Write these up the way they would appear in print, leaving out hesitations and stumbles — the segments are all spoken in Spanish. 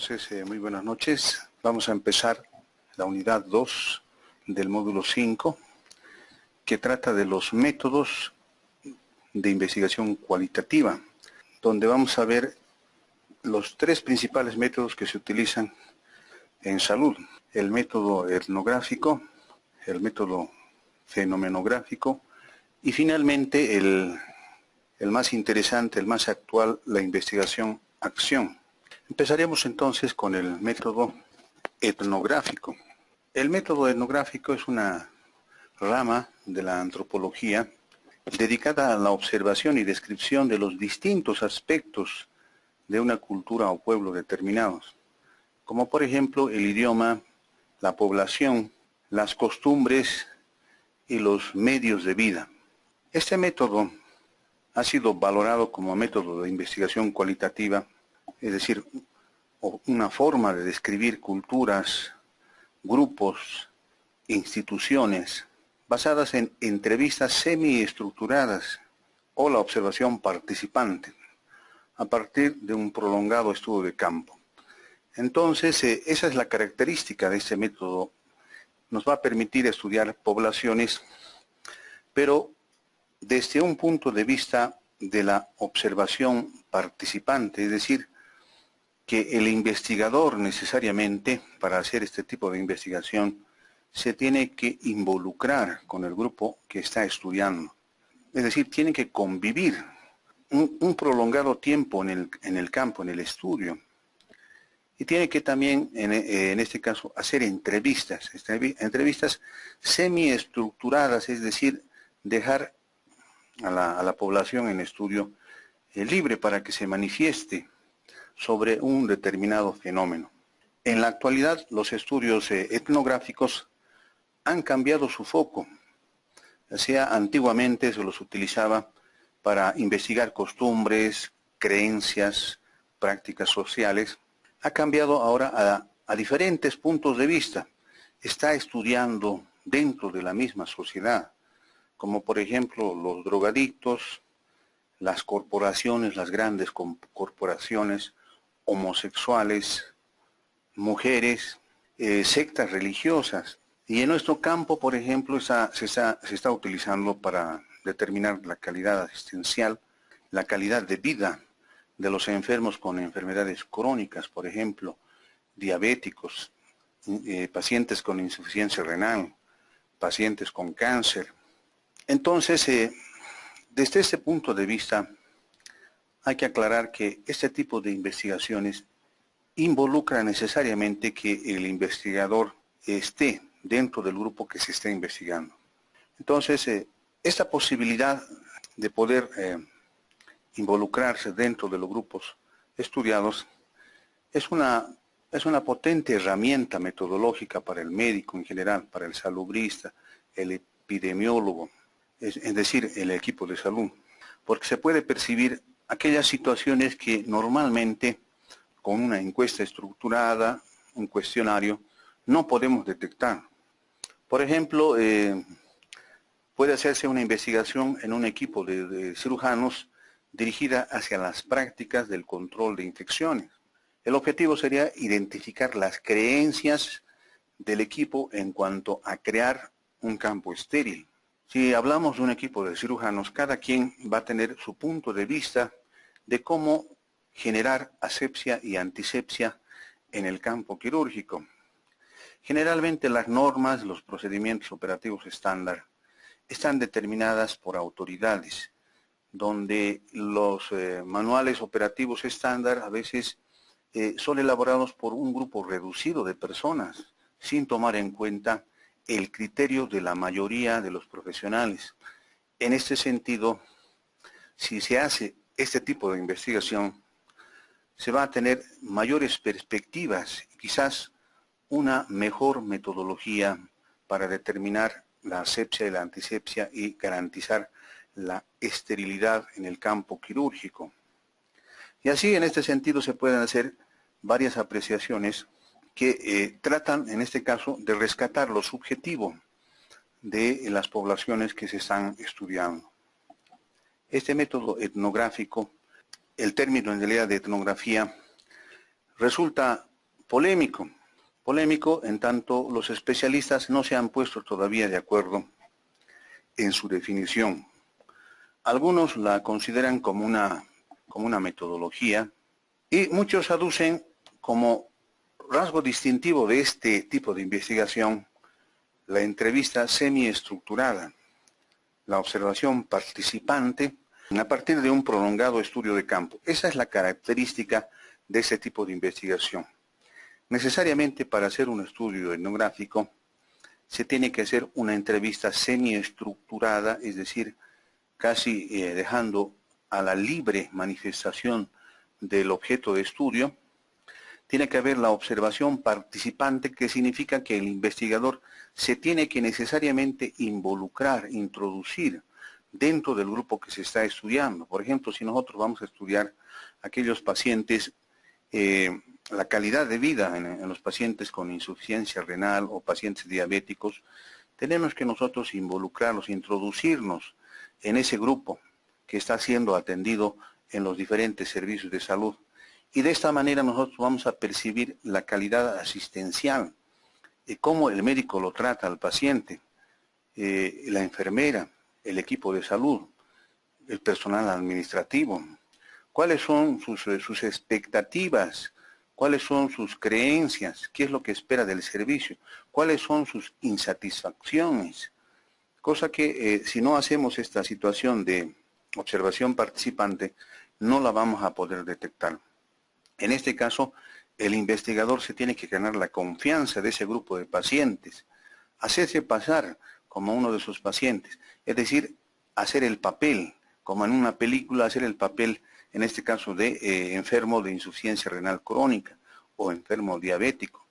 Entonces, muy buenas noches. Vamos a empezar la unidad 2 del módulo 5, que trata de los métodos de investigación cualitativa, donde vamos a ver los tres principales métodos que se utilizan en salud: el método etnográfico, el método fenomenográfico y finalmente el más interesante, el más actual, la investigación-acción. Empezaremos entonces con el método etnográfico. El método etnográfico es una rama de la antropología dedicada a la observación y descripción de los distintos aspectos de una cultura o pueblo determinados, como por ejemplo el idioma, la población, las costumbres y los medios de vida. Este método ha sido valorado como método de investigación cualitativa, es decir, una forma de describir culturas, grupos, instituciones, basadas en entrevistas semiestructuradas o la observación participante, a partir de un prolongado estudio de campo. Entonces, esa es la característica de este método. Nos va a permitir estudiar poblaciones, pero desde un punto de vista de la observación participante, es decir, que el investigador necesariamente, para hacer este tipo de investigación, se tiene que involucrar con el grupo que está estudiando. Es decir, tiene que convivir un prolongado tiempo en el campo, en el estudio. Y tiene que también, en este caso, hacer entrevistas semiestructuradas, es decir, dejar a la población en estudio libre para que se manifieste sobre un determinado fenómeno. En la actualidad, los estudios etnográficos han cambiado su foco. O sea, antiguamente se los utilizaba para investigar costumbres, creencias, prácticas sociales. Ha cambiado ahora a diferentes puntos de vista. Está estudiando dentro de la misma sociedad, como por ejemplo los drogadictos, las corporaciones, las grandes corporaciones, homosexuales, mujeres, sectas religiosas. Y en nuestro campo, por ejemplo, se está utilizando para determinar la calidad asistencial, la calidad de vida de los enfermos con enfermedades crónicas, por ejemplo, diabéticos, pacientes con insuficiencia renal, pacientes con cáncer. Entonces, desde este punto de vista, hay que aclarar que este tipo de investigaciones involucra necesariamente que el investigador esté dentro del grupo que se está investigando. Entonces, esta posibilidad de poder involucrarse dentro de los grupos estudiados es una potente herramienta metodológica para el médico en general, para el salubrista, el epidemiólogo, es decir, el equipo de salud, porque se puede percibir aquellas situaciones que normalmente con una encuesta estructurada, un cuestionario, no podemos detectar. Por ejemplo, puede hacerse una investigación en un equipo de cirujanos dirigida hacia las prácticas del control de infecciones. El objetivo sería identificar las creencias del equipo en cuanto a crear un campo estéril. Si hablamos de un equipo de cirujanos, cada quien va a tener su punto de vista de cómo generar asepsia y antisepsia en el campo quirúrgico. Generalmente las normas, los procedimientos operativos estándar están determinadas por autoridades, donde los manuales operativos estándar a veces son elaborados por un grupo reducido de personas, sin tomar en cuenta el criterio de la mayoría de los profesionales. En este sentido, si se hace este tipo de investigación, se va a tener mayores perspectivas y quizás una mejor metodología para determinar la asepsia y la antisepsia y garantizar la esterilidad en el campo quirúrgico. Y así, en este sentido, se pueden hacer varias apreciaciones que tratan, en este caso, de rescatar lo subjetivo de las poblaciones que se están estudiando. Este método etnográfico, el término en realidad de etnografía, resulta polémico. Polémico en tanto los especialistas no se han puesto todavía de acuerdo en su definición. Algunos la consideran como una metodología y muchos aducen como rasgo distintivo de este tipo de investigación la entrevista semiestructurada, la observación participante a partir de un prolongado estudio de campo. Esa es la característica de ese tipo de investigación. Necesariamente para hacer un estudio etnográfico se tiene que hacer una entrevista semiestructurada, es decir, casi dejando a la libre manifestación del objeto de estudio. Tiene que haber la observación participante, que significa que el investigador se tiene que necesariamente involucrar, introducir dentro del grupo que se está estudiando. Por ejemplo, si nosotros vamos a estudiar aquellos pacientes, la calidad de vida en los pacientes con insuficiencia renal o pacientes diabéticos, tenemos que nosotros involucrarlos, introducirnos en ese grupo que está siendo atendido en los diferentes servicios de salud. Y de esta manera nosotros vamos a percibir la calidad asistencial, cómo el médico lo trata al paciente, la enfermera, el equipo de salud, el personal administrativo, cuáles son sus expectativas, cuáles son sus creencias, qué es lo que espera del servicio, cuáles son sus insatisfacciones. Cosa que si no hacemos esta situación de observación participante, no la vamos a poder detectar. En este caso, el investigador se tiene que ganar la confianza de ese grupo de pacientes, hacerse pasar como uno de sus pacientes, es decir, hacer el papel, como en una película, hacer el papel, en este caso, de enfermo de insuficiencia renal crónica o enfermo diabético.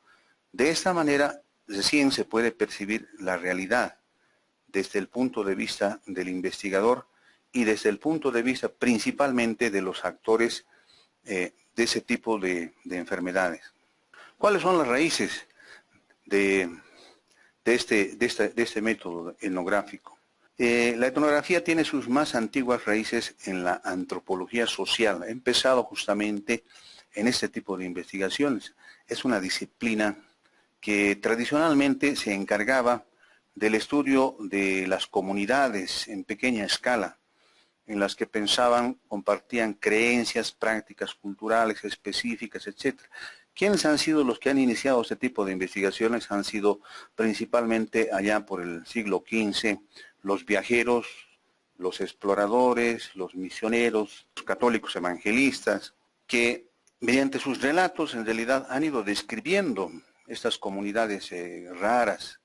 De esta manera, recién se puede percibir la realidad desde el punto de vista del investigador y desde el punto de vista principalmente de los actores de ese tipo de enfermedades. ¿Cuáles son las raíces de este método etnográfico? La etnografía tiene sus más antiguas raíces en la antropología social. Ha empezado justamente en este tipo de investigaciones. Es una disciplina que tradicionalmente se encargaba del estudio de las comunidades en pequeña escala, en las que pensaban, compartían creencias, prácticas culturales específicas, etc. ¿Quiénes han sido los que han iniciado este tipo de investigaciones? Han sido principalmente allá por el siglo XV, los viajeros, los exploradores, los misioneros, los católicos evangelistas, que mediante sus relatos en realidad han ido describiendo estas comunidades raras,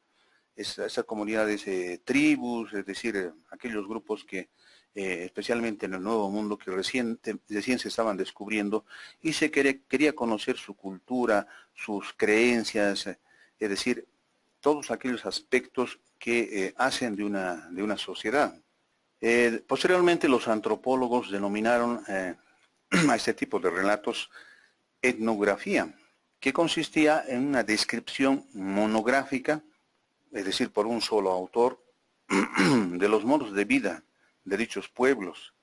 esas comunidades tribus, es decir, aquellos grupos que especialmente en el Nuevo Mundo, que recién se estaban descubriendo y se quería conocer su cultura, sus creencias, es decir, todos aquellos aspectos que hacen de una sociedad. Posteriormente los antropólogos denominaron a este tipo de relatos etnografía, que consistía en una descripción monográfica, es decir, por un solo autor, de los modos de vida de dichos pueblos,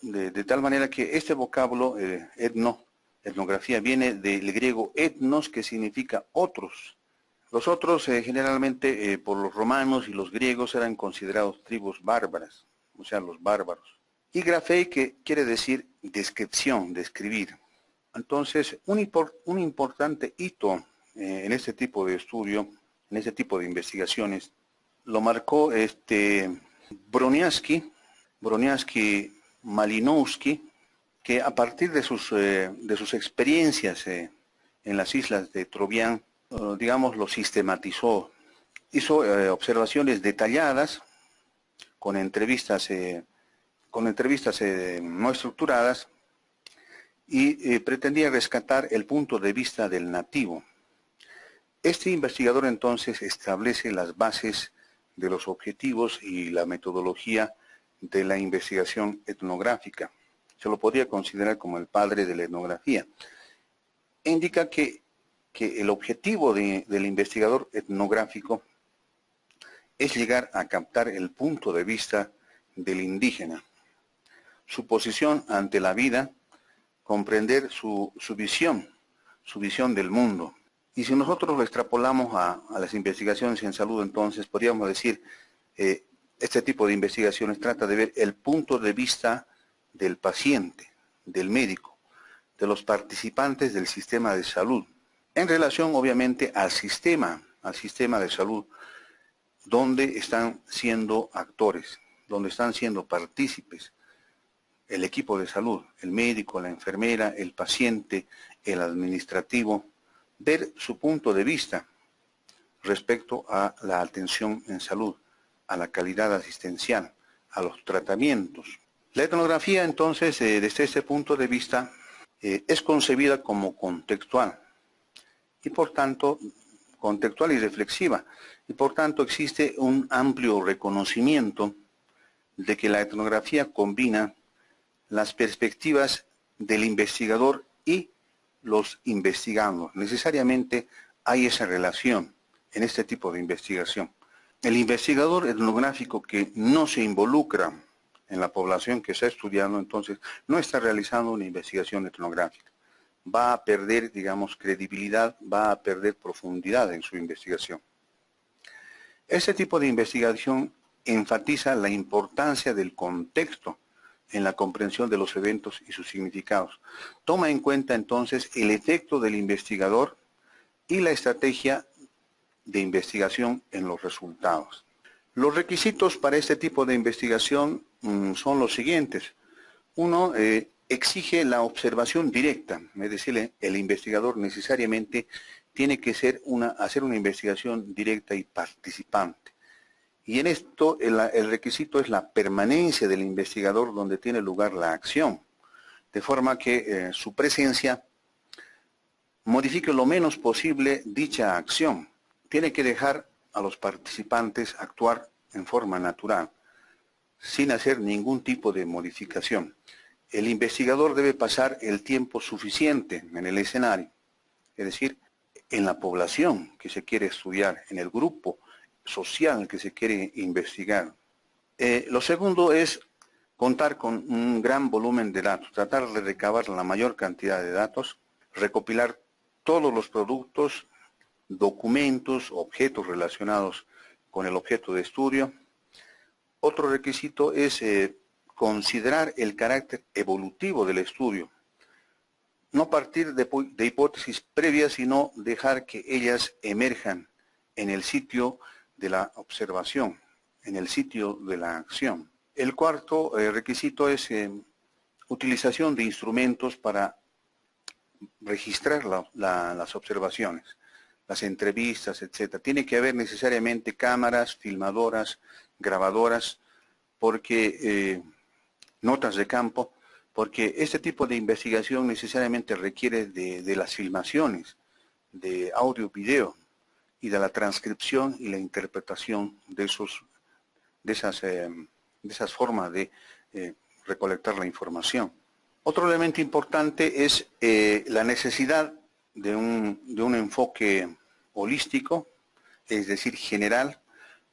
de tal manera que este vocablo etnografía, viene del griego etnos, que significa otros. Los otros generalmente por los romanos y los griegos eran considerados tribus bárbaras, o sea, los bárbaros. Y grafei, que quiere decir descripción, describir. Entonces, un importante hito en este tipo de estudio, en este tipo de investigaciones, lo marcó Broniarski Malinowski, que a partir de sus experiencias en las islas de Trovián, digamos, lo sistematizó. Hizo observaciones detalladas con entrevistas no estructuradas y pretendía rescatar el punto de vista del nativo. Este investigador entonces establece las bases de los objetivos y la metodología de la investigación etnográfica. Se lo podría considerar como el padre de la etnografía. Indica que el objetivo del investigador etnográfico es llegar a captar el punto de vista del indígena, su posición ante la vida, comprender su visión su visión del mundo. Y si nosotros lo extrapolamos a las investigaciones en salud, entonces podríamos decir, este tipo de investigaciones trata de ver el punto de vista del paciente, del médico, de los participantes del sistema de salud, en relación obviamente al sistema de salud, donde están siendo actores, donde están siendo partícipes el equipo de salud, el médico, la enfermera, el paciente, el administrativo, ver su punto de vista respecto a la atención en salud, a la calidad asistencial, a los tratamientos. La etnografía, entonces, desde este punto de vista, es concebida como contextual y, por tanto, contextual y reflexiva, y por tanto existe un amplio reconocimiento de que la etnografía combina las perspectivas del investigador y los investigandos. Necesariamente hay esa relación en este tipo de investigación. El investigador etnográfico que no se involucra en la población que está estudiando, entonces, no está realizando una investigación etnográfica. Va a perder, digamos, credibilidad, va a perder profundidad en su investigación. Este tipo de investigación enfatiza la importancia del contexto en la comprensión de los eventos y sus significados. Toma en cuenta entonces el efecto del investigador y la estrategia de investigación en los resultados. Los requisitos para este tipo de investigación son los siguientes. Uno, exige la observación directa, es decir, el investigador necesariamente tiene que hacer una investigación directa y participante. Y en esto el requisito es la permanencia del investigador donde tiene lugar la acción, de forma que su presencia modifique lo menos posible dicha acción. Tiene que dejar a los participantes actuar en forma natural, sin hacer ningún tipo de modificación. El investigador debe pasar el tiempo suficiente en el escenario, es decir, en la población que se quiere estudiar, en el grupo social que se quiere investigar. Lo segundo es contar con un gran volumen de datos, tratar de recabar la mayor cantidad de datos, recopilar todos los productos, documentos, objetos relacionados con el objeto de estudio. Otro requisito es considerar el carácter evolutivo del estudio. No partir de hipótesis previas, sino dejar que ellas emerjan en el sitio de la observación, en el sitio de la acción. El cuarto requisito es utilización de instrumentos para registrar las observaciones, las entrevistas, etc. Tiene que haber necesariamente cámaras, filmadoras, grabadoras, porque notas de campo, porque este tipo de investigación necesariamente requiere de las filmaciones, de audio, video, y de la transcripción y la interpretación de esas formas de recolectar la información. Otro elemento importante es la necesidad de un enfoque holístico, es decir, general,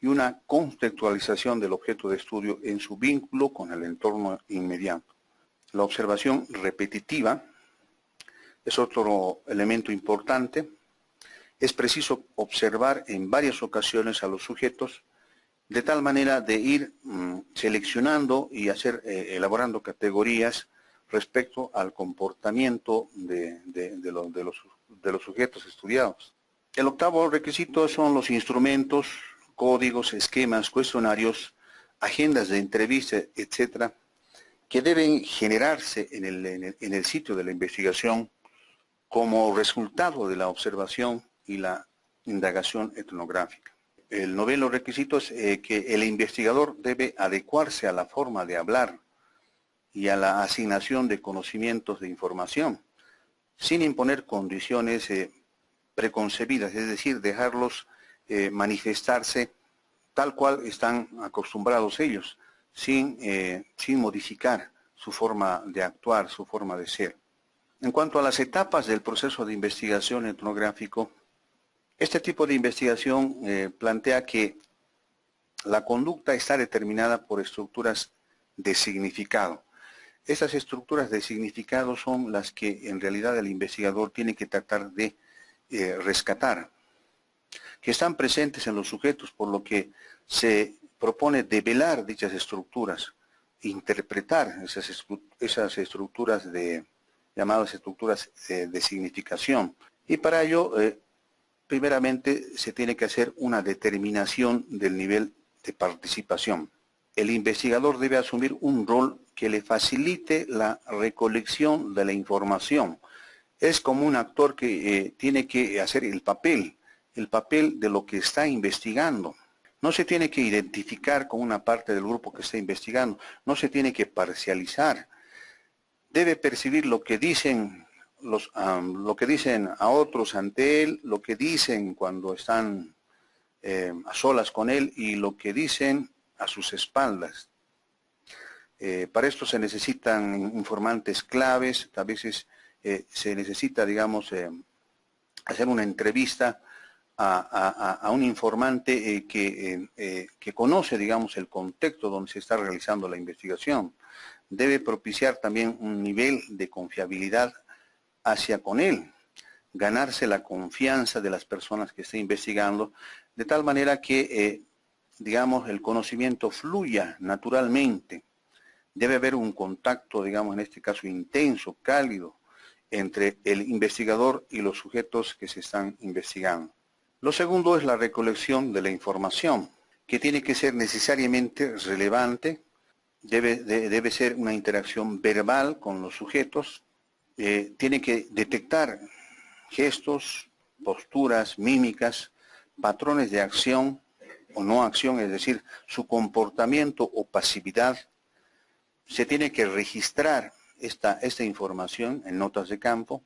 y una contextualización del objeto de estudio en su vínculo con el entorno inmediato. La observación repetitiva es otro elemento importante. Es preciso observar en varias ocasiones a los sujetos de tal manera de ir seleccionando y elaborando categorías respecto al comportamiento de los sujetos estudiados. El octavo requisito son los instrumentos, códigos, esquemas, cuestionarios, agendas de entrevista, etcétera, que deben generarse en el sitio de la investigación como resultado de la observación y la indagación etnográfica. El noveno requisito es que el investigador debe adecuarse a la forma de hablar y a la asignación de conocimientos de información, sin imponer condiciones preconcebidas, es decir, dejarlos manifestarse tal cual están acostumbrados ellos, sin modificar su forma de actuar, su forma de ser. En cuanto a las etapas del proceso de investigación etnográfico, este tipo de investigación plantea que la conducta está determinada por estructuras de significado. Esas estructuras de significado son las que en realidad el investigador tiene que tratar de rescatar, que están presentes en los sujetos, por lo que se propone develar dichas estructuras, interpretar esas estructuras llamadas estructuras de significación. Y para ello, primeramente, se tiene que hacer una determinación del nivel de participación. El investigador debe asumir un rol que le facilite la recolección de la información. Es como un actor que tiene que hacer el papel de lo que está investigando. No se tiene que identificar con una parte del grupo que está investigando, no se tiene que parcializar. Debe percibir lo que dicen lo que dicen a otros ante él, lo que dicen cuando están a solas con él y lo que dicen a sus espaldas. Para esto se necesitan informantes claves, a veces se necesita, digamos, hacer una entrevista a un informante que conoce, digamos, el contexto donde se está realizando la investigación. Debe propiciar también un nivel de confiabilidad hacia con él, ganarse la confianza de las personas que está investigando, de tal manera que, digamos, el conocimiento fluya naturalmente. Debe haber un contacto, digamos, en este caso intenso, cálido, entre el investigador y los sujetos que se están investigando. Lo segundo es la recolección de la información, que tiene que ser necesariamente relevante, debe ser una interacción verbal con los sujetos, tiene que detectar gestos, posturas, mímicas, patrones de acción o no acción, es decir, su comportamiento o pasividad. Se tiene que registrar esta información en notas de campo,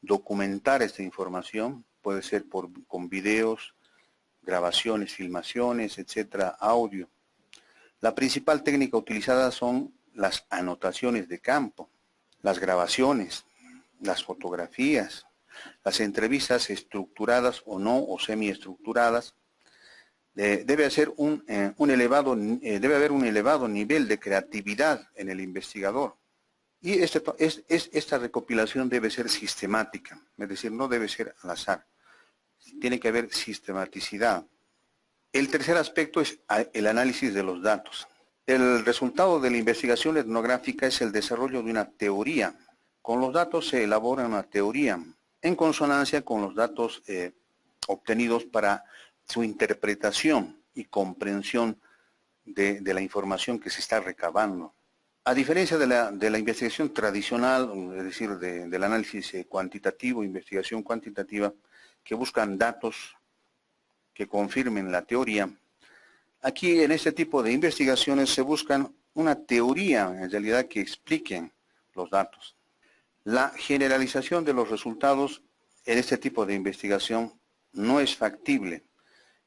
documentar esta información, puede ser con videos, grabaciones, filmaciones, etcétera, audio. La principal técnica utilizada son las anotaciones de campo, las grabaciones, las fotografías, las entrevistas estructuradas o no, o semiestructuradas. Debe haber un elevado nivel de creatividad en el investigador. Y esta recopilación debe ser sistemática, es decir, no debe ser al azar. Tiene que haber sistematicidad. El tercer aspecto es el análisis de los datos. El resultado de la investigación etnográfica es el desarrollo de una teoría. Con los datos se elabora una teoría en consonancia con los datos obtenidos para su interpretación y comprensión de la información que se está recabando. A diferencia de la investigación tradicional, es decir, del análisis cuantitativo, investigación cuantitativa, que buscan datos que confirmen la teoría, aquí en este tipo de investigaciones se buscan una teoría, en realidad, que expliquen los datos. La generalización de los resultados en este tipo de investigación no es factible.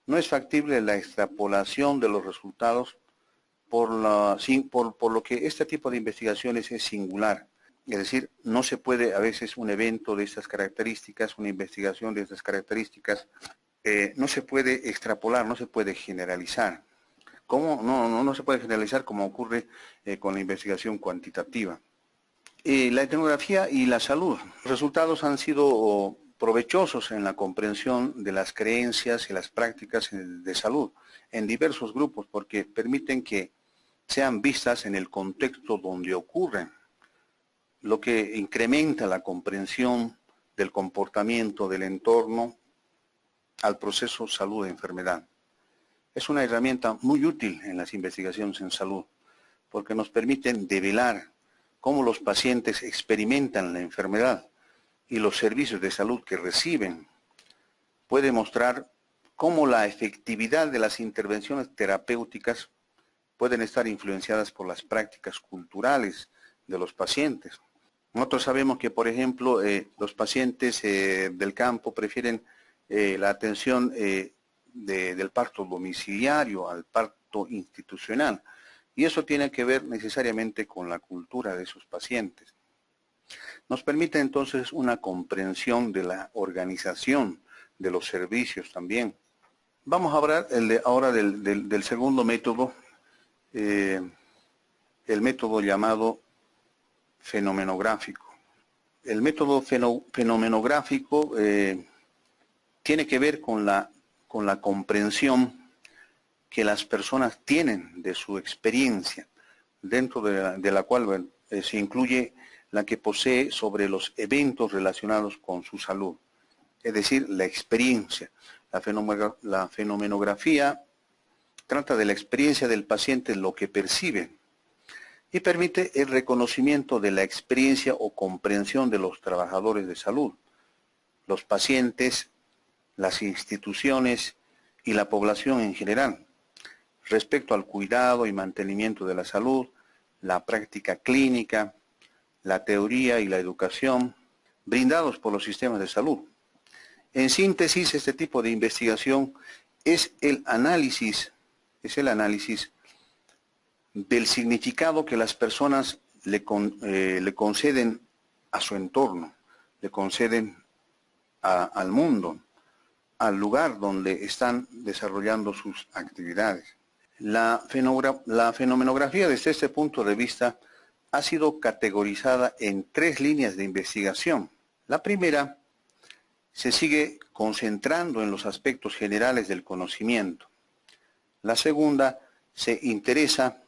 No es factible la extrapolación de los resultados por lo que este tipo de investigaciones es singular. Es decir, no se puede a veces un evento de estas características, una investigación de estas características, no se puede extrapolar, no se puede generalizar. ¿Cómo? No se puede generalizar como ocurre con la investigación cuantitativa. La etnografía y la salud. Los resultados han sido provechosos en la comprensión de las creencias y las prácticas de salud en diversos grupos porque permiten que sean vistas en el contexto donde ocurren, lo que incrementa la comprensión del comportamiento del entorno al proceso salud-enfermedad. Es una herramienta muy útil en las investigaciones en salud, porque nos permiten develar cómo los pacientes experimentan la enfermedad y los servicios de salud que reciben. Puede mostrar cómo la efectividad de las intervenciones terapéuticas pueden estar influenciadas por las prácticas culturales de los pacientes. Nosotros sabemos que, por ejemplo, los pacientes del campo prefieren la atención del parto domiciliario al parto institucional. Y eso tiene que ver necesariamente con la cultura de esos pacientes. Nos permite entonces una comprensión de la organización de los servicios también. Vamos a hablar ahora del segundo método, el método llamado fenomenográfico. El método fenomenográfico tiene que ver con la comprensión que las personas tienen de su experiencia, dentro de la cual se incluye la que posee sobre los eventos relacionados con su salud, es decir, la experiencia. La fenomenografía trata de la experiencia del paciente, lo que percibe, y permite el reconocimiento de la experiencia o comprensión de los trabajadores de salud, los pacientes, las instituciones y la población en general, respecto al cuidado y mantenimiento de la salud, la práctica clínica, la teoría y la educación brindados por los sistemas de salud. En síntesis, este tipo de investigación es el análisis del significado que las personas le conceden a su entorno, le conceden al mundo, al lugar donde están desarrollando sus actividades. La fenomenografía, desde este punto de vista, ha sido categorizada en 3 líneas de investigación. La primera se sigue concentrando en los aspectos generales del conocimiento. La segunda se interesa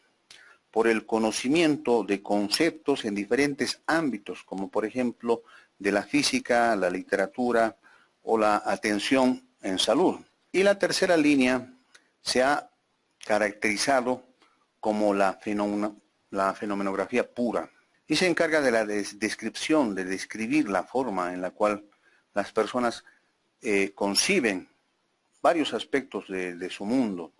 por el conocimiento de conceptos en diferentes ámbitos, como por ejemplo de la física, la literatura o la atención en salud. Y la tercera línea se ha caracterizado como la fenomenografía pura y se encarga de la descripción, de describir la forma en la cual las personas conciben varios aspectos de su mundo.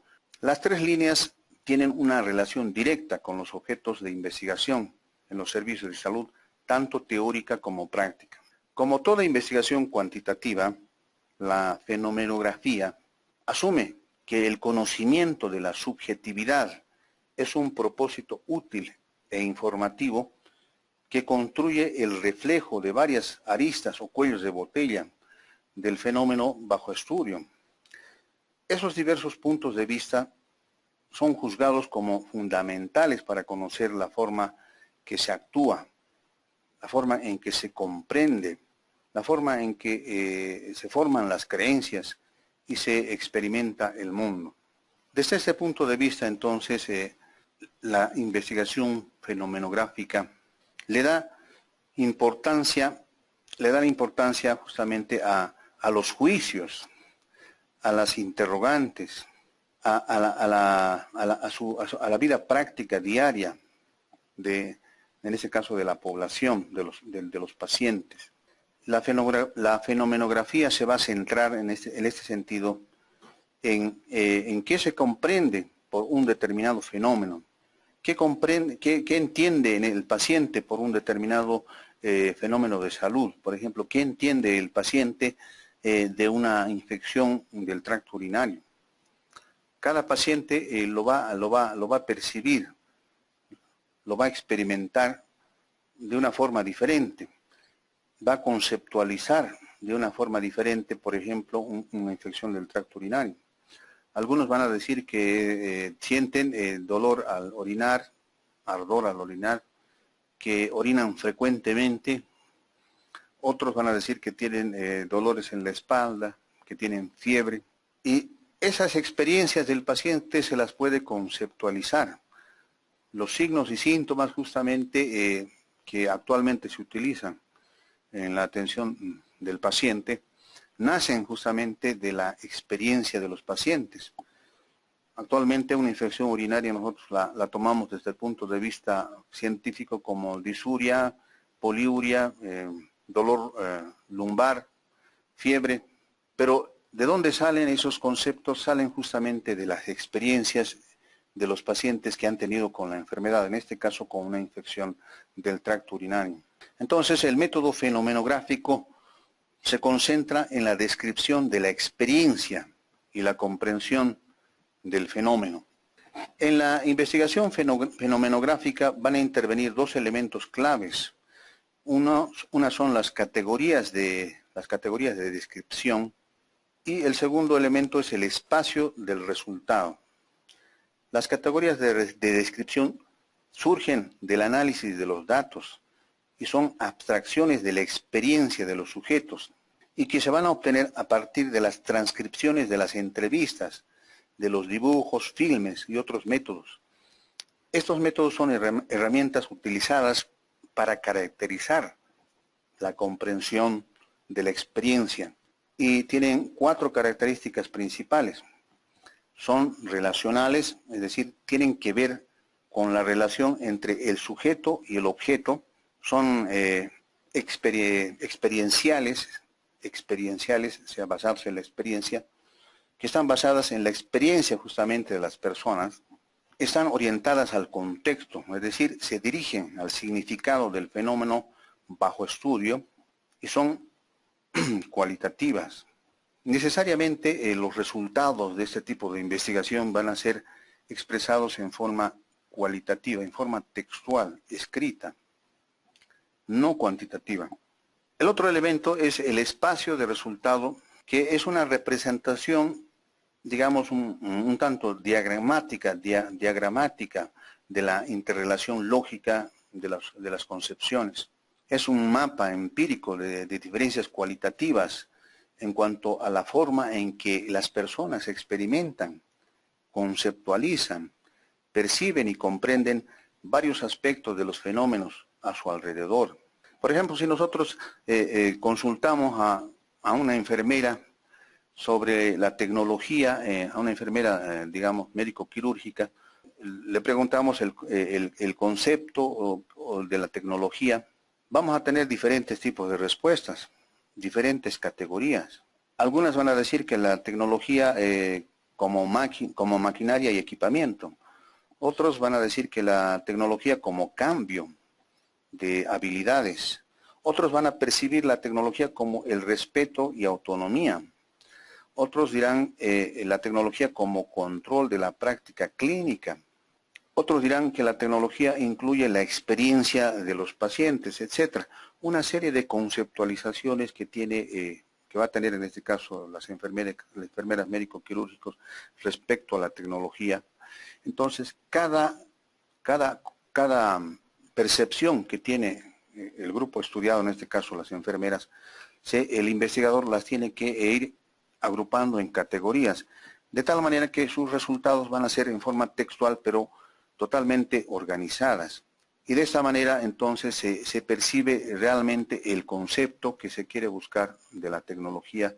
Las 3 líneas tienen una relación directa con los objetos de investigación en los servicios de salud, tanto teórica como práctica. Como toda investigación cuantitativa, la fenomenografía asume que el conocimiento de la subjetividad es un propósito útil e informativo que construye el reflejo de varias aristas o cuellos de botella del fenómeno bajo estudio. Esos diversos puntos de vista son juzgados como fundamentales para conocer la forma que se actúa, la forma en que se comprende, la forma en que se forman las creencias y se experimenta el mundo. Desde este punto de vista, entonces, la investigación fenomenográfica le da importancia justamente a los juicios, a las interrogantes, a la vida práctica diaria en ese caso de la población, de los pacientes. La fenomenografía se va a centrar en este sentido en qué se comprende por un determinado fenómeno, qué entiende en el paciente por un determinado fenómeno de salud. Por ejemplo, qué entiende el paciente de una infección del tracto urinario. Cada paciente lo va a percibir, lo va a experimentar de una forma diferente, va a conceptualizar de una forma diferente, por ejemplo, una infección del tracto urinario. Algunos van a decir que sienten dolor al orinar, ardor al orinar, que orinan frecuentemente. Otros van a decir que tienen dolores en la espalda, que tienen fiebre. Y esas experiencias del paciente se las puede conceptualizar. Los signos y síntomas justamente que actualmente se utilizan en la atención del paciente nacen justamente de la experiencia de los pacientes. Actualmente una infección urinaria nosotros la tomamos desde el punto de vista científico como disuria, poliuria, dolor lumbar, fiebre, pero ¿de dónde salen esos conceptos? Salen justamente de las experiencias de los pacientes que han tenido con la enfermedad, en este caso con una infección del tracto urinario. Entonces el método fenomenográfico se concentra en la descripción de la experiencia y la comprensión del fenómeno. En la investigación fenomenográfica van a intervenir 2 elementos claves. Una son las categorías de descripción y el segundo elemento es el espacio del resultado. Las categorías de descripción surgen del análisis de los datos y son abstracciones de la experiencia de los sujetos y que se van a obtener a partir de las transcripciones de las entrevistas, de los dibujos, filmes y otros métodos. Estos métodos son herramientas utilizadas para caracterizar la comprensión de la experiencia y tienen 4 características principales. Son relacionales, es decir, tienen que ver con la relación entre el sujeto y el objeto. Son experienciales, o sea, basados en la experiencia, que están basadas en la experiencia justamente de las personas. Están orientadas al contexto, es decir, se dirigen al significado del fenómeno bajo estudio y son cualitativas. Necesariamente los resultados de este tipo de investigación van a ser expresados en forma cualitativa, en forma textual, escrita, no cuantitativa. El otro elemento es el espacio de resultado, que es una representación, digamos, un tanto diagramática de la interrelación lógica de las concepciones. Es un mapa empírico de diferencias cualitativas en cuanto a la forma en que las personas experimentan, conceptualizan, perciben y comprenden varios aspectos de los fenómenos a su alrededor. Por ejemplo, si nosotros consultamos a una enfermera sobre la tecnología, a una enfermera, digamos, médico-quirúrgica, le preguntamos el concepto de la tecnología, vamos a tener diferentes tipos de respuestas, diferentes categorías. Algunas van a decir que la tecnología como maquinaria y equipamiento. Otros van a decir que la tecnología como cambio de habilidades. Otros van a percibir la tecnología como el respeto y autonomía. Otros dirán la tecnología como control de la práctica clínica. Otros dirán que la tecnología incluye la experiencia de los pacientes, etc. Una serie de conceptualizaciones que que va a tener en este caso las enfermeras médico-quirúrgicos respecto a la tecnología. Entonces, cada percepción que tiene el grupo estudiado, en este caso las enfermeras, el investigador las tiene que ir agrupando en categorías, de tal manera que sus resultados van a ser en forma textual, pero totalmente organizadas. Y de esta manera, entonces, se percibe realmente el concepto que se quiere buscar de la tecnología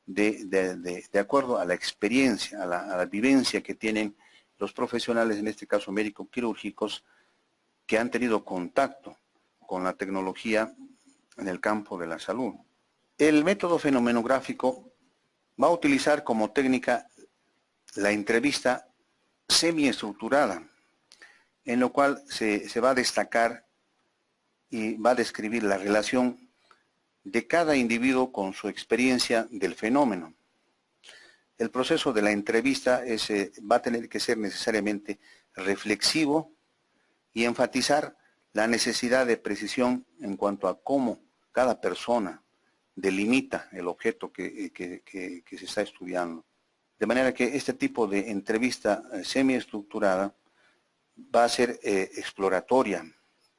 de acuerdo a la experiencia, a la vivencia que tienen los profesionales, en este caso médico-quirúrgicos, que han tenido contacto con la tecnología en el campo de la salud. El método fenomenográfico va a utilizar como técnica la entrevista semiestructurada, en lo cual se va a destacar y va a describir la relación de cada individuo con su experiencia del fenómeno. El proceso de la entrevista va a tener que ser necesariamente reflexivo y enfatizar la necesidad de precisión en cuanto a cómo cada persona delimita el objeto que se está estudiando. De manera que este tipo de entrevista semiestructurada va a ser exploratoria.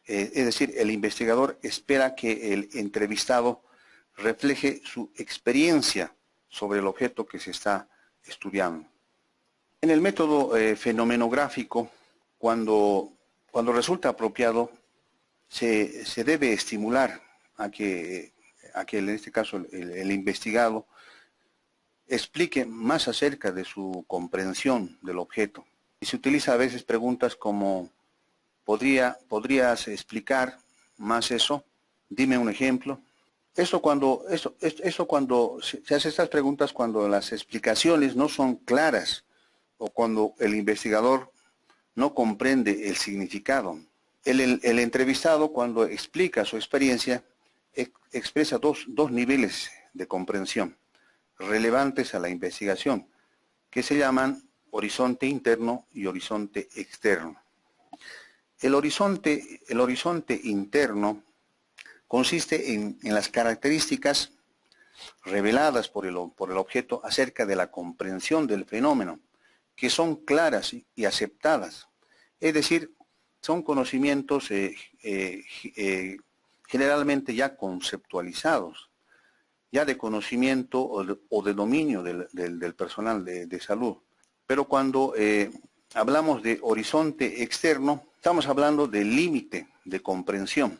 Es decir, el investigador espera que el entrevistado refleje su experiencia sobre el objeto que se está estudiando. En el método fenomenográfico, cuando resulta apropiado, se debe estimular a que en este caso el investigado explique más acerca de su comprensión del objeto. Y se utiliza a veces preguntas como, ¿podrías explicar más eso? Dime un ejemplo. Eso cuando se hace estas preguntas cuando las explicaciones no son claras o cuando el investigador no comprende el significado. El entrevistado, cuando explica su experiencia, expresa dos niveles de comprensión relevantes a la investigación, que se llaman horizonte interno y horizonte externo. El horizonte interno consiste en las características reveladas por el objeto acerca de la comprensión del fenómeno, que son claras y aceptadas. Es decir, son conocimientos generalmente ya conceptualizados, ya de conocimiento o de dominio del personal de salud. Pero cuando hablamos de horizonte externo, estamos hablando del límite de comprensión,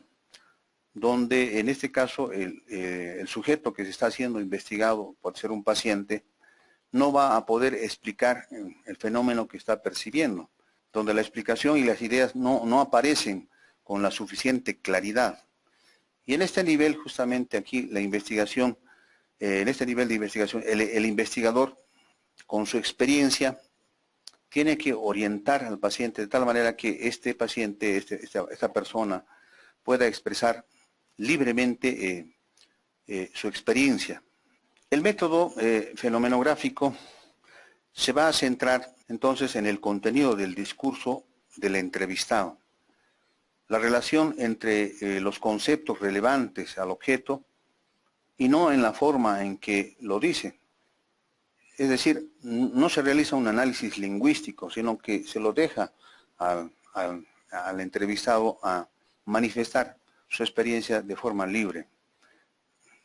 donde en este caso el sujeto que se está siendo investigado por ser un paciente no va a poder explicar el fenómeno que está percibiendo, donde la explicación y las ideas no aparecen con la suficiente claridad. Y en este nivel, justamente aquí, la investigación, en este nivel de investigación, el investigador, con su experiencia, tiene que orientar al paciente de tal manera que este paciente, esta persona, pueda expresar libremente su experiencia. El método fenomenográfico se va a centrar entonces en el contenido del discurso del entrevistado, la relación entre los conceptos relevantes al objeto y no en la forma en que lo dice. Es decir, no se realiza un análisis lingüístico, sino que se lo deja al entrevistado a manifestar su experiencia de forma libre.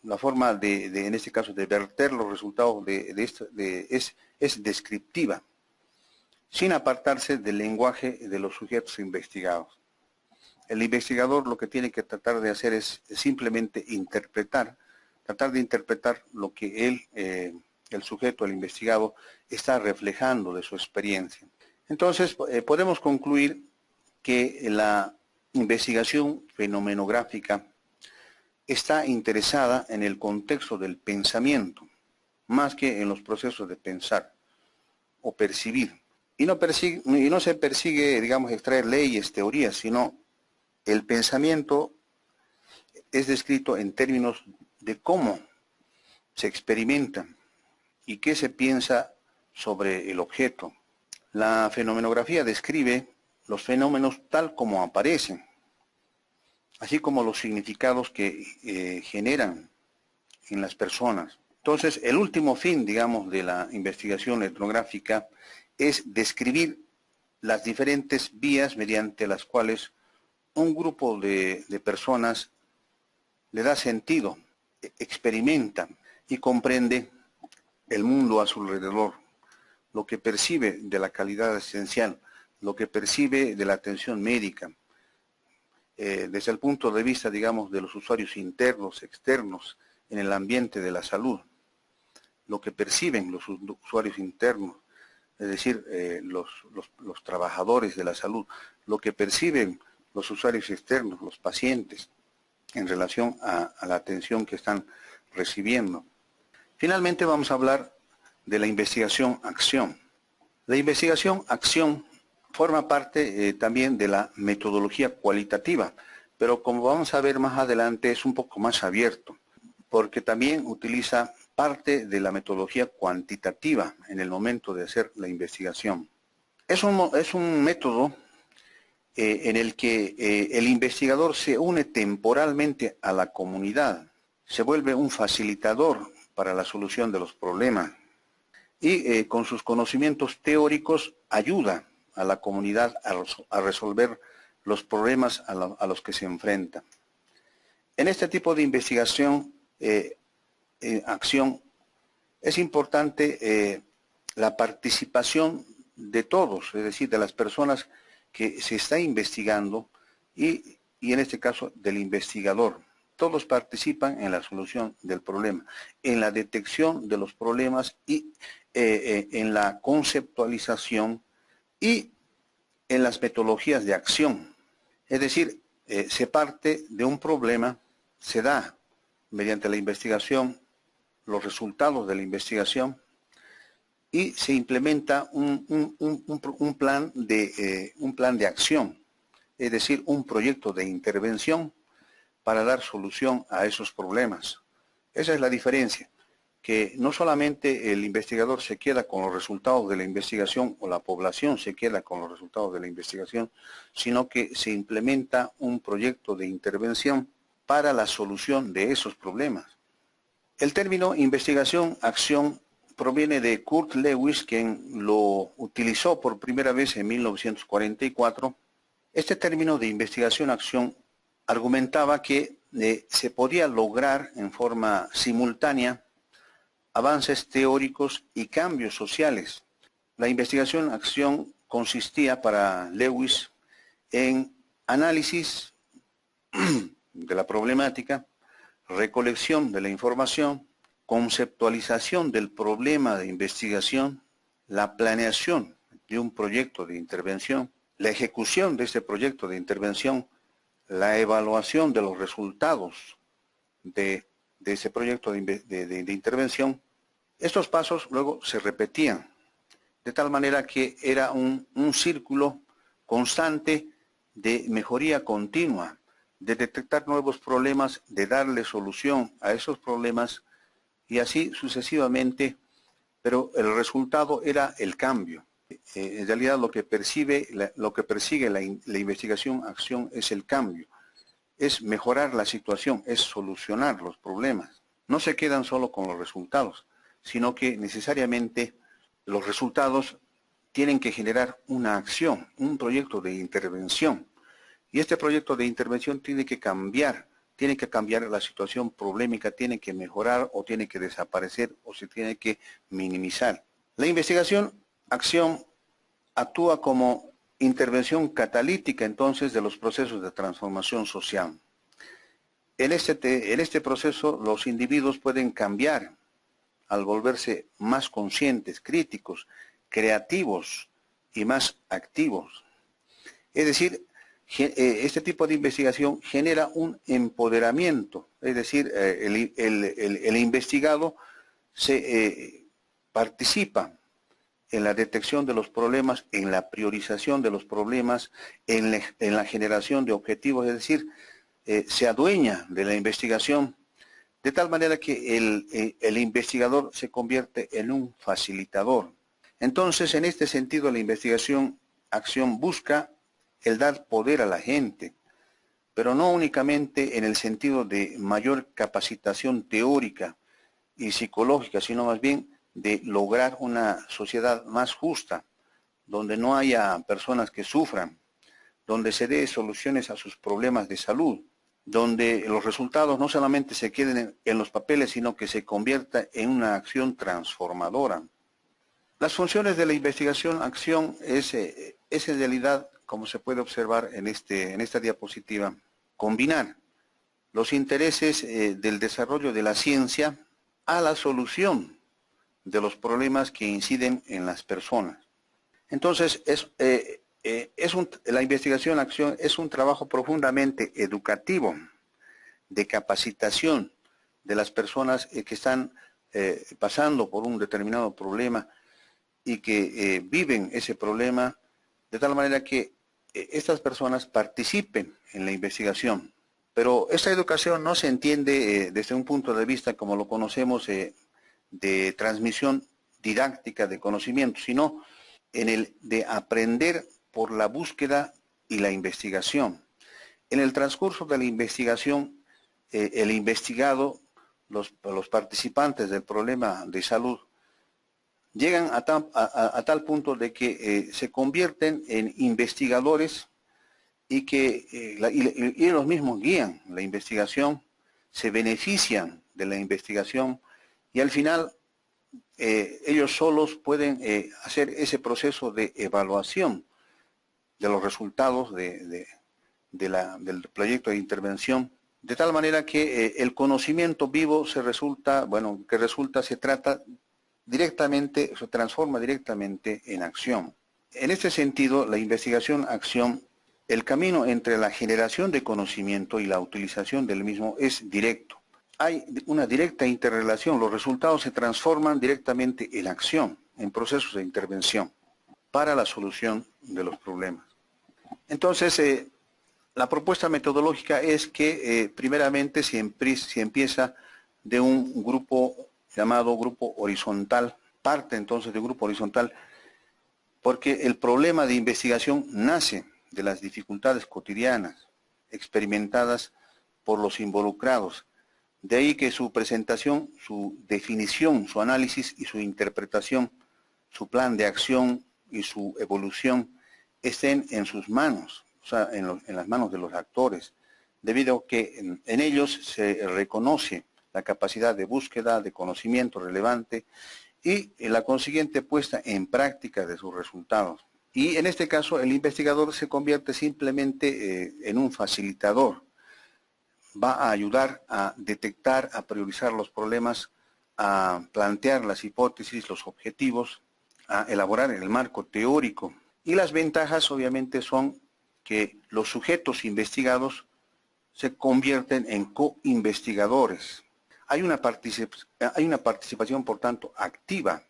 La forma en este caso, de verter los resultados es descriptiva, sin apartarse del lenguaje de los sujetos investigados. El investigador lo que tiene que tratar de hacer es simplemente tratar de interpretar lo que el sujeto, el investigado, está reflejando de su experiencia. Entonces, podemos concluir que la investigación fenomenográfica está interesada en el contexto del pensamiento, más que en los procesos de pensar o percibir. Y no se persigue, digamos, extraer leyes, teorías, sino el pensamiento es descrito en términos de cómo se experimenta y qué se piensa sobre el objeto. La fenomenografía describe los fenómenos tal como aparecen, así como los significados que generan en las personas. Entonces, el último fin, digamos, de la investigación etnográfica es describir las diferentes vías mediante las cuales un grupo de personas le da sentido, experimenta y comprende el mundo a su alrededor, lo que percibe de la calidad esencial, lo que percibe de la atención médica, desde el punto de vista, digamos, de los usuarios internos, externos, en el ambiente de la salud, lo que perciben los usuarios internos, es decir, los trabajadores de la salud, lo que perciben los usuarios externos, los pacientes, en relación a la atención que están recibiendo. Finalmente vamos a hablar de la investigación-acción. La investigación-acción forma parte también de la metodología cualitativa, pero como vamos a ver más adelante es un poco más abierto, porque también utiliza parte de la metodología cuantitativa en el momento de hacer la investigación. Es un método en el que el investigador se une temporalmente a la comunidad, se vuelve un facilitador para la solución de los problemas y con sus conocimientos teóricos ayuda a la comunidad a resolver los problemas a los que se enfrenta. En este tipo de investigación, acción, es importante la participación de todos, es decir, de las personas que se está investigando y en este caso del investigador. Todos participan en la solución del problema, en la detección de los problemas y en la conceptualización y en las metodologías de acción. Es decir, se parte de un problema, se da mediante la investigación los resultados de la investigación y se implementa un plan de acción, es decir, un proyecto de intervención para dar solución a esos problemas. Esa es la diferencia, que no solamente el investigador se queda con los resultados de la investigación o la población se queda con los resultados de la investigación, sino que se implementa un proyecto de intervención para la solución de esos problemas. El término investigación-acción proviene de Kurt Lewis, quien lo utilizó por primera vez en 1944. Este término de investigación-acción argumentaba que se podía lograr en forma simultánea avances teóricos y cambios sociales. La investigación-acción consistía para Lewis en análisis de la problemática, recolección de la información, conceptualización del problema de investigación, la planeación de un proyecto de intervención, la ejecución de este proyecto de intervención, la evaluación de los resultados de ese proyecto de intervención. Estos pasos luego se repetían, de tal manera que era un círculo constante de mejoría continua, de detectar nuevos problemas, de darle solución a esos problemas y así sucesivamente, pero el resultado era el cambio. En realidad lo que persigue la investigación-acción es el cambio, es mejorar la situación, es solucionar los problemas. No se quedan solo con los resultados, sino que necesariamente los resultados tienen que generar una acción, un proyecto de intervención. Y este proyecto de intervención tiene que cambiar la situación problemática, tiene que mejorar o tiene que desaparecer o se tiene que minimizar. La investigación-acción actúa como intervención catalítica entonces de los procesos de transformación social. En este proceso los individuos pueden cambiar al volverse más conscientes, críticos, creativos y más activos. Es decir, este tipo de investigación genera un empoderamiento, es decir, el investigado participa en la detección de los problemas, en la priorización de los problemas, en la generación de objetivos, es decir, se adueña de la investigación, de tal manera que el investigador se convierte en un facilitador. Entonces, en este sentido, la investigación-acción busca el dar poder a la gente, pero no únicamente en el sentido de mayor capacitación teórica y psicológica, sino más bien de lograr una sociedad más justa, donde no haya personas que sufran, donde se dé soluciones a sus problemas de salud, donde los resultados no solamente se queden en los papeles, sino que se convierta en una acción transformadora. Las funciones de la investigación-acción es en realidad, como se puede observar en esta diapositiva, combinar los intereses del desarrollo de la ciencia a la solución de los problemas que inciden en las personas. Entonces, la investigación-acción es un trabajo profundamente educativo, de capacitación de las personas que están pasando por un determinado problema y que viven ese problema, de tal manera que estas personas participen en la investigación. Pero esta educación no se entiende desde un punto de vista como lo conocemos de transmisión didáctica de conocimiento, sino en el de aprender por la búsqueda y la investigación. En el transcurso de la investigación, el investigado, los participantes del problema de salud, llegan a tal punto de que se convierten en investigadores y que y ellos mismos guían la investigación, se benefician de la investigación y al final ellos solos pueden hacer ese proceso de evaluación de los resultados del proyecto de intervención, de tal manera que el conocimiento vivo se transforma directamente en acción. En este sentido, la investigación-acción, el camino entre la generación de conocimiento y la utilización del mismo es directo. Hay una directa interrelación, los resultados se transforman directamente en acción, en procesos de intervención para la solución de los problemas. Entonces, la propuesta metodológica es que primeramente se empieza de un grupo llamado grupo horizontal, parte entonces de un grupo horizontal, porque el problema de investigación nace de las dificultades cotidianas experimentadas por los involucrados. De ahí que su presentación, su definición, su análisis y su interpretación, su plan de acción y su evolución estén en sus manos, o sea, en las manos de los actores, debido a que en ellos se reconoce la capacidad de búsqueda, de conocimiento relevante y la consiguiente puesta en práctica de sus resultados. Y en este caso el investigador se convierte simplemente en un facilitador. Va a ayudar a detectar, a priorizar los problemas, a plantear las hipótesis, los objetivos, a elaborar el marco teórico. Y las ventajas obviamente son que los sujetos investigados se convierten en co-investigadores. Hay una participación, por tanto, activa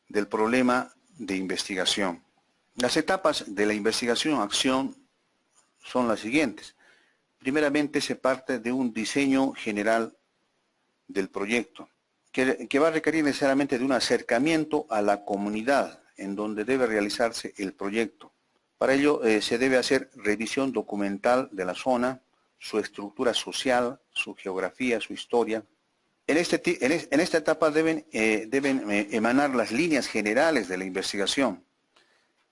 del problema de investigación. Las etapas de la investigación-acción son las siguientes. Primeramente se parte de un diseño general del proyecto, que va a requerir necesariamente de un acercamiento a la comunidad en donde debe realizarse el proyecto. Para ello se debe hacer revisión documental de la zona, su estructura social, su geografía, su historia. En esta etapa deben emanar las líneas generales de la investigación,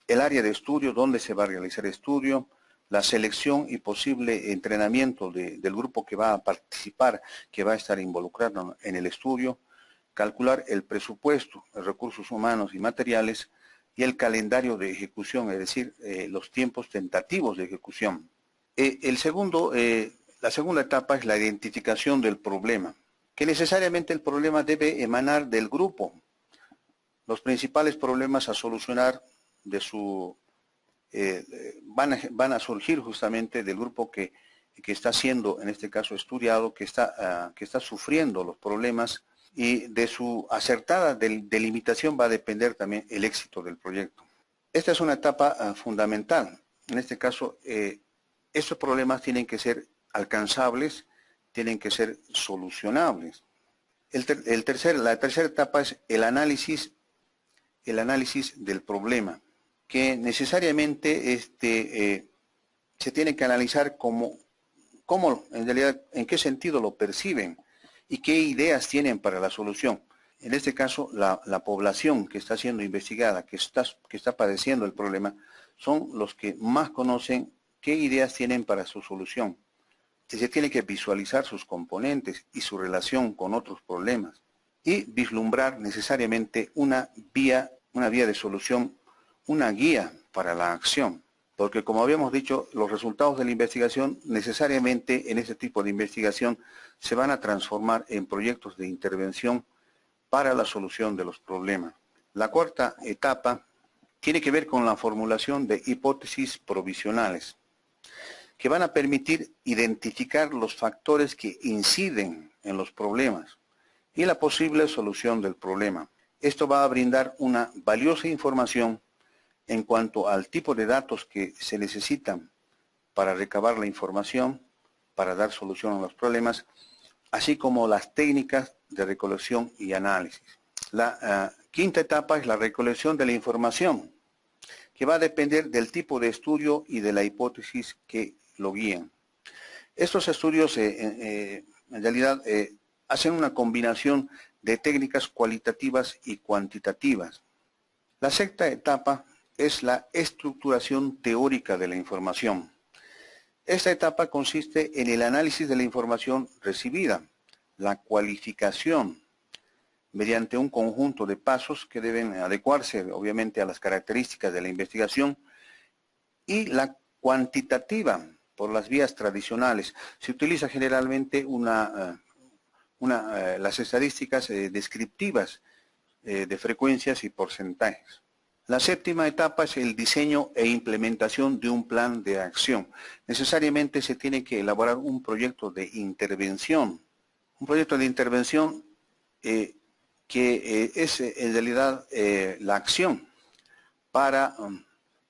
el área de estudio, dónde se va a realizar el estudio, la selección y posible entrenamiento del grupo que va a participar, que va a estar involucrado en el estudio, calcular el presupuesto, los recursos humanos y materiales y el calendario de ejecución, es decir, los tiempos tentativos de ejecución. La segunda etapa es la identificación del problema, que necesariamente el problema debe emanar del grupo. Los principales problemas a solucionar van a surgir justamente del grupo que está siendo, en este caso, estudiado, que está sufriendo los problemas, y de su acertada delimitación va a depender también el éxito del proyecto. Esta es una etapa fundamental. En este caso, estos problemas tienen que ser alcanzables, tienen que ser solucionables. La tercera etapa es el análisis del problema, que necesariamente se tiene que analizar cómo, en realidad, en qué sentido lo perciben y qué ideas tienen para la solución. En este caso, la población que está siendo investigada, que está padeciendo el problema, son los que más conocen qué ideas tienen para su solución. Se tiene que visualizar sus componentes y su relación con otros problemas y vislumbrar necesariamente una vía de solución, una guía para la acción. Porque, como habíamos dicho, los resultados de la investigación necesariamente en ese tipo de investigación se van a transformar en proyectos de intervención para la solución de los problemas. La cuarta etapa tiene que ver con la formulación de hipótesis provisionales, que van a permitir identificar los factores que inciden en los problemas y la posible solución del problema. Esto va a brindar una valiosa información en cuanto al tipo de datos que se necesitan para recabar la información, para dar solución a los problemas, así como las técnicas de recolección y análisis. La quinta etapa es la recolección de la información, que va a depender del tipo de estudio y de la hipótesis que lo guíen. Estos estudios en realidad hacen una combinación de técnicas cualitativas y cuantitativas. La sexta etapa es la estructuración teórica de la información. Esta etapa consiste en el análisis de la información recibida, la cualificación mediante un conjunto de pasos que deben adecuarse obviamente a las características de la investigación, y la cuantitativa por las vías tradicionales. Se utiliza generalmente las estadísticas descriptivas de frecuencias y porcentajes. La séptima etapa es el diseño e implementación de un plan de acción. Necesariamente se tiene que elaborar un proyecto de intervención. Un proyecto de intervención que es en realidad la acción para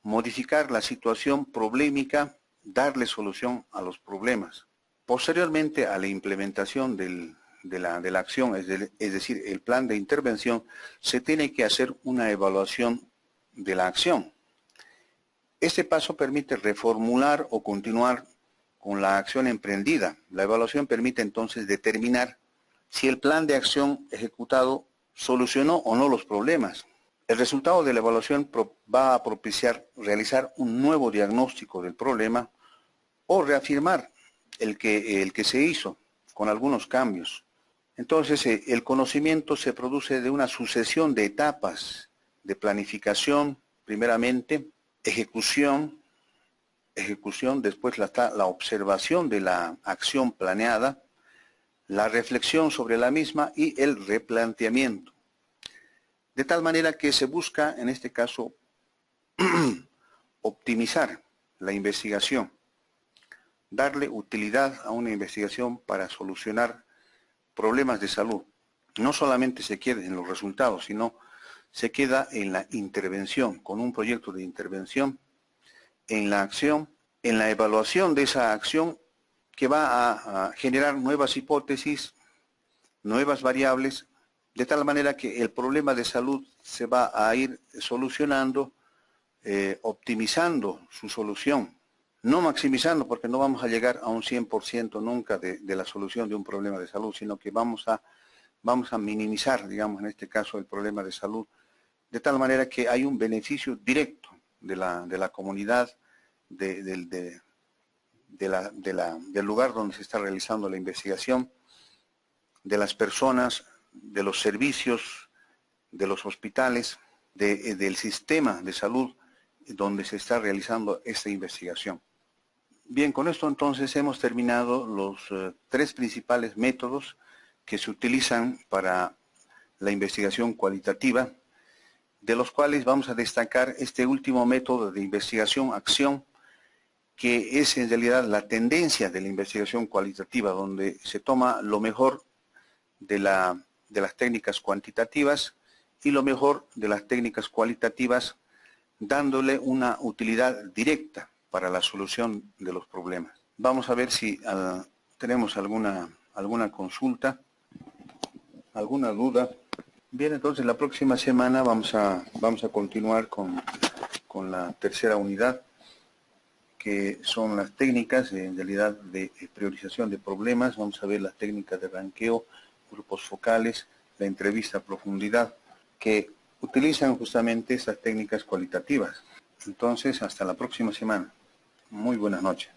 modificar la situación problemática, darle solución a los problemas. Posteriormente a la implementación de la acción, es decir, el plan de intervención, se tiene que hacer una evaluación de la acción. Este paso permite reformular o continuar con la acción emprendida. La evaluación permite entonces determinar si el plan de acción ejecutado solucionó o no los problemas. El resultado de la evaluación va a propiciar realizar un nuevo diagnóstico del problema o reafirmar el que se hizo, con algunos cambios. Entonces, el conocimiento se produce de una sucesión de etapas de planificación, primeramente, ejecución, después la observación de la acción planeada, la reflexión sobre la misma y el replanteamiento. De tal manera que se busca, en este caso, optimizar la investigación, darle utilidad a una investigación para solucionar problemas de salud. No solamente se queda en los resultados, sino se queda en la intervención, con un proyecto de intervención, en la acción, en la evaluación de esa acción que va a generar nuevas hipótesis, nuevas variables, de tal manera que el problema de salud se va a ir solucionando, optimizando su solución, no maximizando, porque no vamos a llegar a un 100% nunca de la solución de un problema de salud, sino que vamos a minimizar, digamos, en este caso, el problema de salud, de tal manera que hay un beneficio directo de la comunidad, del lugar donde se está realizando la investigación, de las personas, de los servicios, de los hospitales, del sistema de salud donde se está realizando esta investigación. Bien, con esto entonces hemos terminado los 3 principales métodos que se utilizan para la investigación cualitativa, de los cuales vamos a destacar este último método de investigación-acción, que es en realidad la tendencia de la investigación cualitativa, donde se toma lo mejor de las técnicas cuantitativas y lo mejor de las técnicas cualitativas, dándole una utilidad directa para la solución de los problemas. Vamos a ver si tenemos alguna consulta, alguna duda. Bien, entonces la próxima semana vamos a continuar con la tercera unidad, que son las técnicas en realidad de priorización de problemas. Vamos a ver las técnicas de ranqueo, grupos focales, la entrevista a profundidad, que utilizan justamente esas técnicas cualitativas. Entonces, hasta la próxima semana. Muy buenas noches.